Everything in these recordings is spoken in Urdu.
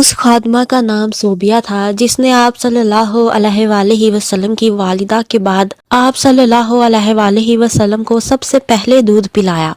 اس خادمہ کا نام صوبیہ تھا جس نے آپ صلی اللہ علیہ وآلہ وسلم کی والدہ کے بعد آپ صلی اللہ علیہ وآلہ وسلم کو سب سے پہلے دودھ پلایا۔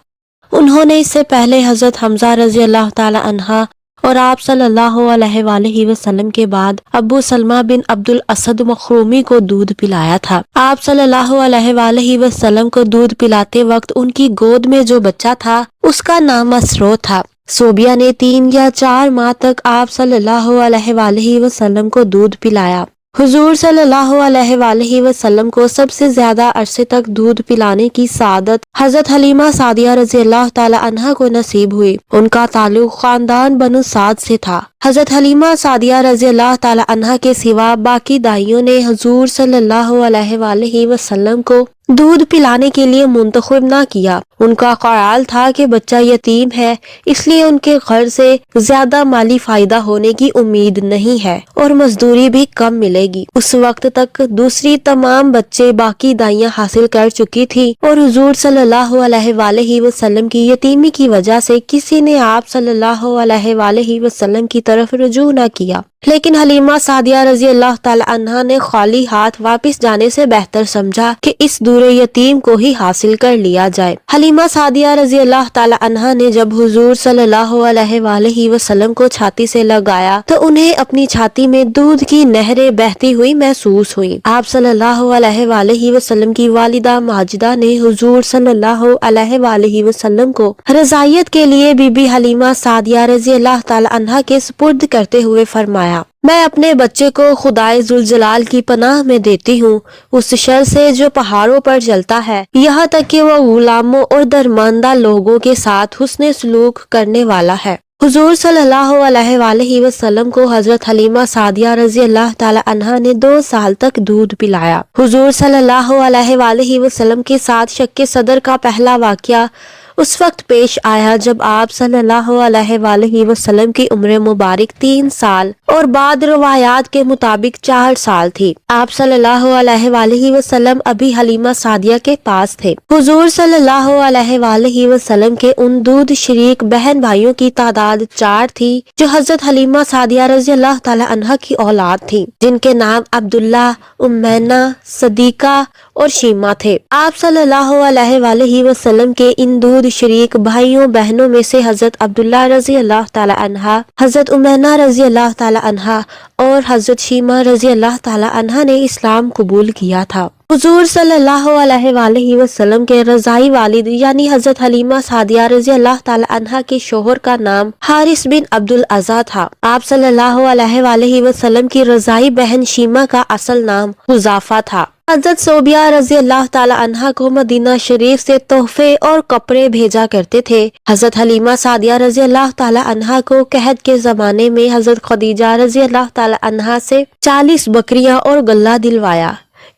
انہوں نے اس سے پہلے حضرت حمزہ رضی اللہ تعالی عنہ اور آپ صلی اللہ علیہ وآلہ وسلم کے بعد ابو سلمہ بن عبد الاسد مخرومی کو دودھ پلایا تھا۔ آپ صلی اللہ علیہ وآلہ وسلم کو دودھ پلاتے وقت ان کی گود میں جو بچہ تھا اس کا نام مسروع تھا۔ صوبیہ نے 3 یا 4 ماہ تک آپ صلی اللہ علیہ وآلہ وسلم کو دودھ پلایا۔ حضور صلی اللہ علیہ وآلہ وسلم کو سب سے زیادہ عرصے تک دودھ پلانے کی سعادت حضرت حلیمہ سعدیہ رضی اللہ تعالی عنہا کو نصیب ہوئی۔ ان کا تعلق خاندان بنو سعد سے تھا۔ حضرت حلیمہ سعدیہ رضی اللہ تعالی عنہا کے سوا باقی دائیوں نے حضور صلی اللہ علیہ وآلہ وسلم کو دودھ پلانے کے لیے منتخب نہ کیا۔ ان کا خیال تھا کہ بچہ یتیم ہے، اس لیے ان کے گھر سے زیادہ مالی فائدہ ہونے کی امید نہیں ہے اور مزدوری بھی کم ملے گی۔ اس وقت تک دوسری تمام بچے باقی دائیاں حاصل کر چکی تھی اور حضور صلی اللہ علیہ وآلہ وسلم کی یتیمی کی وجہ سے کسی نے آپ صلی اللہ علیہ وآلہ وسلم کی طرف رجوع نہ کیا۔ لیکن حلیمہ سعدیہ رضی اللہ تعالی عنہا نے خالی ہاتھ واپس جانے سے بہتر سمجھا کہ اس دور یتیم کو ہی حاصل کر لیا جائے۔ حلیمہ سعدیہ رضی اللہ تعالی عنہا نے جب حضور صلی اللہ علیہ وآلہ وسلم کو چھاتی سے لگایا تو انہیں اپنی چھاتی میں دودھ کی نہریں بہتی ہوئی محسوس ہوئی۔ آپ صلی اللہ علیہ وآلہ وسلم کی والدہ ماجدہ نے حضور صلی اللہ علیہ وآلہ وسلم کو رضاعیت کے لیے بی بی حلیمہ سعدیہ رضی اللہ تعالی عنہا کے سپرد کرتے ہوئے فرمایا، میں اپنے بچے کو خدائے ذوالجلال کی پناہ میں دیتی ہوں، اس شر سے جو پہاڑوں پر چلتا ہے، یہاں تک کہ وہ غلاموں اور درماندہ لوگوں کے ساتھ حسن سلوک کرنے والا ہے۔ حضور صلی اللہ علیہ وآلہ وسلم کو حضرت حلیمہ سعدیہ رضی اللہ تعالی عنہا نے 2 سال تک دودھ پلایا۔ حضور صلی اللہ علیہ وآلہ وسلم کے ساتھ شک صدر کا پہلا واقعہ اس وقت پیش آیا جب آپ صلی اللہ علیہ وآلہ وسلم کی عمر مبارک 3 سال اور بعد روایات کے مطابق 4 سال تھی۔ آپ صلی اللہ علیہ وآلہ وسلم ابھی حلیمہ سعدیہ کے پاس تھے۔ حضور صلی اللہ علیہ وآلہ وسلم کے ان دودھ شریک بہن بھائیوں کی تعداد 4 تھی جو حضرت حلیمہ سعدیہ رضی اللہ تعالی عنہا کی اولاد تھی، جن کے نام عبداللہ، امینا، صدیقہ اور شیمہ تھے۔ آپ صلی اللہ علیہ وآلہ وسلم کے ان دودھ شریک بھائیوں بہنوں میں سے حضرت عبداللہ رضی اللہ تعالی عنہا، حضرت امینا رضی اللہ تعالی عنہا اور حضرت شیمہ رضی اللہ تعالی عنہا نے اسلام قبول کیا تھا۔ حضور صلی اللہ علیہ وآلہ وسلم کے رضاعی والد یعنی حضرت حلیمہ سعدیہ رضی اللہ تعالی عنہا کے شوہر کا نام حارث بن عبد الاعزا تھا۔ آپ صلی اللہ علیہ وآلہ وسلم کی رضاعی بہن شیمہ کا اصل نام حذافہ تھا۔ حضرت صوبیہ رضی اللہ تعالی عنہا کو مدینہ شریف سے تحفے اور کپڑے بھیجا کرتے تھے۔ حضرت حلیمہ سعدیہ رضی اللہ تعالی عنہا کو قحط کے زمانے میں حضرت خدیجہ رضی اللہ تعالی عنہا سے 40 بکریاں اور غلہ دلوایا،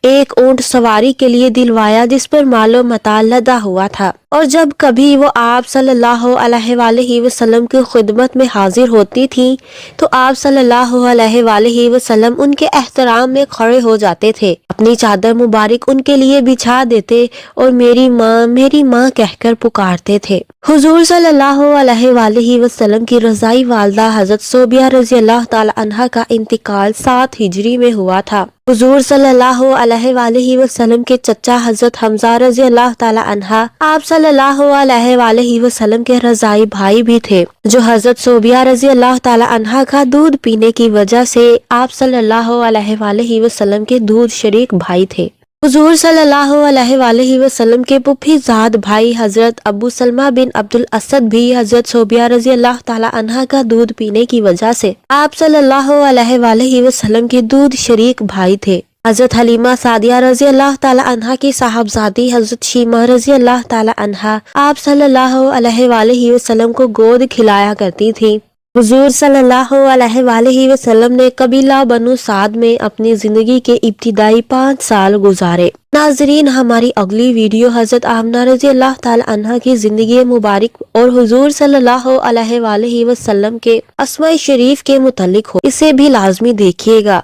1 اونٹ سواری کے لیے دلوایا جس پر مال و متاع لدا ہوا تھا، اور جب کبھی وہ آپ صلی اللہ علیہ وآلہ وسلم کی خدمت میں حاضر ہوتی تھی تو آپ صلی اللہ علیہ وآلہ وسلم ان کے احترام میں کھڑے ہو جاتے تھے، اپنی چادر مبارک ان کے لیے بچھا دیتے اور میری ماں کہہ کر پکارتے تھے۔ حضور صلی اللہ علیہ وآلہ وسلم کی رضاعی والدہ حضرت صوبیہ رضی اللہ تعالی عنہا کا انتقال 7 ہجری میں ہوا تھا۔ حضور صلی اللہ علیہ وآلہ وسلم کے چچا حضرت حمزہ رضی اللہ تعالی عنہا آپ صلی اللہ علیہ وآلہ وسلم کے رضاعی بھائی بھی تھے، جو حضرت صوبیہ رضی اللہ تعالی عنہا کا دودھ پینے کی وجہ سے آپ صلی اللہ علیہ وآلہ وسلم کے دودھ شریک بھائی تھے۔ حضور صلی اللہ علیہ وآلہ وسلم کے پھوپھی زاد بھائی حضرت ابو سلمہ بن عبد الاسد بھی حضرت صوبیہ رضی اللہ تعالی عنہا کا دودھ پینے کی وجہ سے آپ صلی اللہ علیہ وآلہ وسلم کے دودھ شریک بھائی تھے۔ حضرت حلیمہ سعدیہ رضی اللہ تعالی عنہا کی صاحبزادی حضرت شیمہ رضی اللہ تعالی عنہا آپ صلی اللہ علیہ وآلہ وسلم کو گود کھلایا کرتی تھی۔ حضور صلی اللہ علیہ وآلہ وسلم نے قبیلہ بنو سعد میں اپنی زندگی کے ابتدائی 5 سال گزارے۔ ناظرین، ہماری اگلی ویڈیو حضرت آمنہ رضی اللہ تعالی عنہا کی زندگی مبارک اور حضور صلی اللہ علیہ وآلہ وسلم کے اسماء شریف کے متعلق ہو، اسے بھی لازمی دیکھیے گا۔